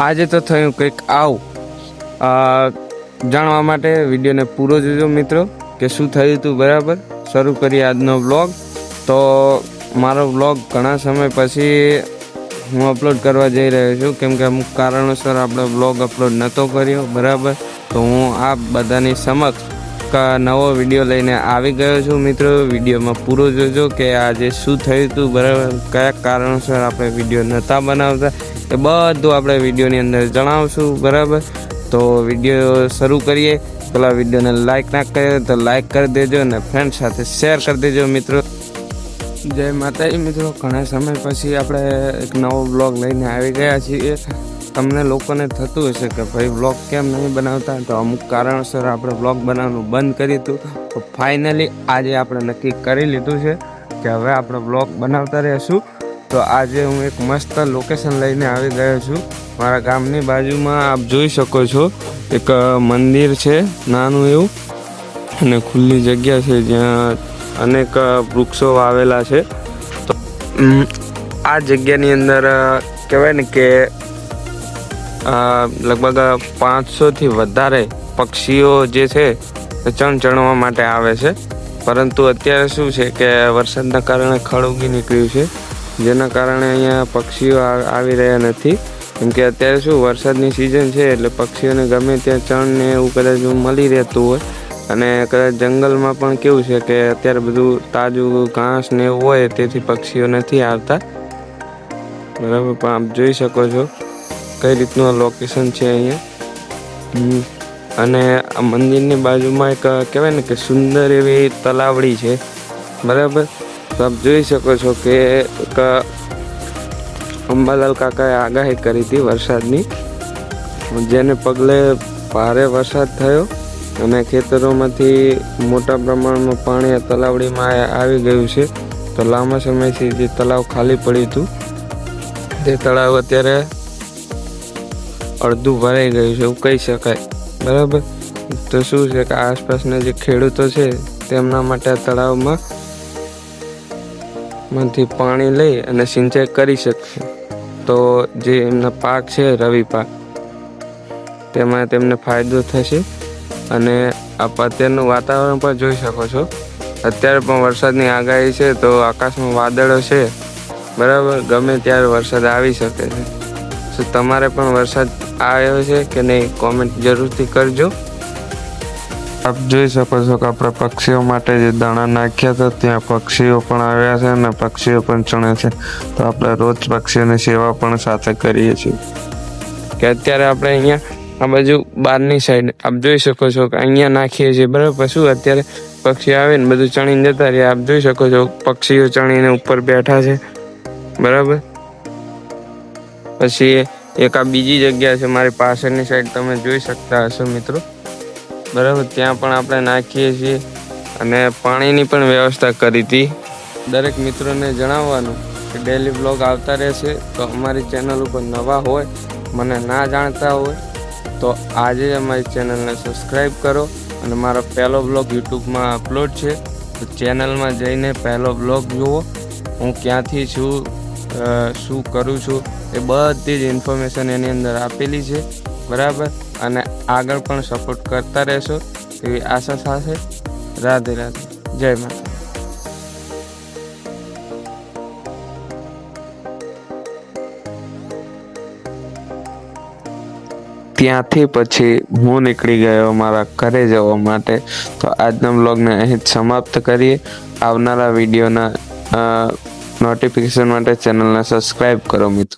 આજે તો થયું કંઈક આવું જાણવા માટે વિડીયોને પૂરો જોજો મિત્રો કે શું થયું હતું. બરાબર, શરૂ કરીએ આજનો વ્લોગ. તો મારો વ્લોગ ઘણા સમય પછી હું અપલોડ કરવા જઈ રહ્યો છું, કેમ કે અમુક કારણોસર આપણે વ્લોગ અપલોડ નહોતો કર્યો. બરાબર, તો હું આ બધાની સમક્ષ નવો વિડીયો લઈને આવી ગયો છું. મિત્રો, વિડીયોમાં પૂરો જોજો કે આજે શું થયું હતું. બરાબર, કયા કારણોસર આપણે વિડીયો નહોતા બનાવતા એ બધું આપણે વિડીયોની અંદર જણાવશું. બરાબર, તો વિડીયો શરૂ કરીએ. પેલા વિડીયોને લાઈક ના કરે તો લાઈક કરી દેજો અને ફ્રેન્ડ સાથે શેર કરી દેજો. મિત્રો, જય માતાજી. મિત્રો, ઘણા સમય પછી આપણે એક નવો બ્લોગ લઈને આવી ગયા છીએ. તમને લોકોને થતું હશે કે ભાઈ વ્લોગ કેમ નહીં બનાવતા, તો અમુક કારણોસર આપણે વ્લોગ બનાવવાનું બંધ કર્યું હતું. તો ફાઇનલી આજે આપણે નક્કી કરી લીધું છે કે હવે આપણે વ્લોગ બનાવતા રહીશું. તો આજે હું એક મસ્ત લોકેશન લઈને આવી ગયો છું. મારા ગામની બાજુમાં આપ જોઈ શકો છો એક મંદિર છે નાનું એવું, અને ખુલ્લી જગ્યા છે જ્યાં અનેક વૃક્ષો વાવેલા છે. તો આ જગ્યાની અંદર કહેવાય ને કે લગભગ 500થી વધારે પક્ષીઓ જે છે એ ચણવા માટે આવે છે. પરંતુ અત્યારે શું છે કે વરસાદના કારણે ખડ ઉગી નીકળ્યું છે, જેના કારણે અહીંયા પક્ષીઓ આવી રહ્યા નથી. કેમ કે અત્યારે શું વરસાદની સિઝન છે એટલે પક્ષીઓને ગમે ત્યાં ચણ ને એવું કદાચ મળી રહેતું હોય. અને કદાચ જંગલમાં પણ કેવું છે કે અત્યારે બધું તાજું ઘાસ ને એવું હોય, તેથી પક્ષીઓ નથી આવતા. બરાબર, પણ આપ જોઈ શકો છો કઈ રીતનું લોકેશન છે અહીંયા. અને આ મંદિરની બાજુમાં એક કહેવાય ને કે સુંદર એવી તલાવડી છે. બરાબર, તો આપ જોઈ શકો છો કે એક અંબાલાલ કાકાએ આગાહી કરી હતી વરસાદની, જેને પગલે ભારે વરસાદ થયો અને ખેતરોમાંથી મોટા પ્રમાણમાં પાણી આ તલાવડીમાં આવી ગયું છે. તો લાંબા સમયથી જે તળાવ ખાલી પડ્યું હતું તે તળાવ અત્યારે અડધું ભરાઈ ગયું છે એવું કહી શકાય. બરાબર, તો શું છે કે આસપાસના જે ખેડૂતો છે તેમના માટે આ તળાવમાં માંથી પાણી લઈ અને સિંચાઈ કરી શકશે. તો જે એમના પાક છે રવિ પાક, તેમાં તેમને ફાયદો થશે. અને આપ અત્યારનું વાતાવરણ પણ જોઈ શકો છો, અત્યારે પણ વરસાદની આગાહી છે. તો આકાશમાં વાદળો છે. બરાબર, ગમે ત્યારે વરસાદ આવી શકે છે. તો તમારે પણ વરસાદ આવ્યો છે કે નહીં, કોમેન્ટ જરૂરથી કરજો. આપ જોઈ શકો છો કે આપણે પક્ષીઓ માટે જે દાણા નાખ્યા હતા ત્યાં પક્ષીઓ પણ આવ્યા છે અને પક્ષીઓ પણ ચણે છે. તો આપણે રોજ પક્ષીઓની સેવા પણ સાથે કરીએ છીએ. કે અત્યારે આપણે અહીંયા આ બાજુ બહારની સાઈડ આપ જોઈ શકો છો કે અહીંયા નાખીએ છીએ. બરાબર, શું અત્યારે પક્ષી આવે ને બધું ચણીને જતા રહ્યા. આપ જોઈ શકો છો પક્ષીઓ ચણીને ઉપર બેઠા છે. બરાબર, પછી એક આ બીજી જગ્યા છે મારી પાછળની સાઈડ, તમે જોઈ શકતા હશો મિત્રો. બરાબર, ત્યાં પણ આપણે નાખીએ છીએ અને પાણીની પણ વ્યવસ્થા કરી હતી. દરેક મિત્રોને જણાવવાનું કે ડેલી બ્લોગ આવતા રહેશે. તો અમારી ચેનલ ઉપર નવા હોય, મને ના જાણતા હોય, તો આજે અમારી ચેનલને સબસ્ક્રાઈબ કરો. અને મારો પહેલો બ્લોગ યુટ્યુબમાં અપલોડ છે, તો ચેનલમાં જઈને પહેલો બ્લોગ જુઓ. હું ક્યાંથી છું, શું કરું છું, એ બધી જ ઇન્ફોર્મેશન એની અંદર આપેલી છે. બરાબર, અને આગળ પણ સપોર્ટ કરતા રહેશો એવી આશા સાથે. રાધે રાધે, જય માતા. ત્યાંથી પછી હું નીકળી ગયો મારા ઘરે જવા માટે. તો આજના બ્લોગને અહીં જ સમાપ્ત કરીએ. આવનારા વિડીયોના નોટિફિકેશન માટે ચેનલને સબસ્ક્રાઈબ કરો મિત્રો.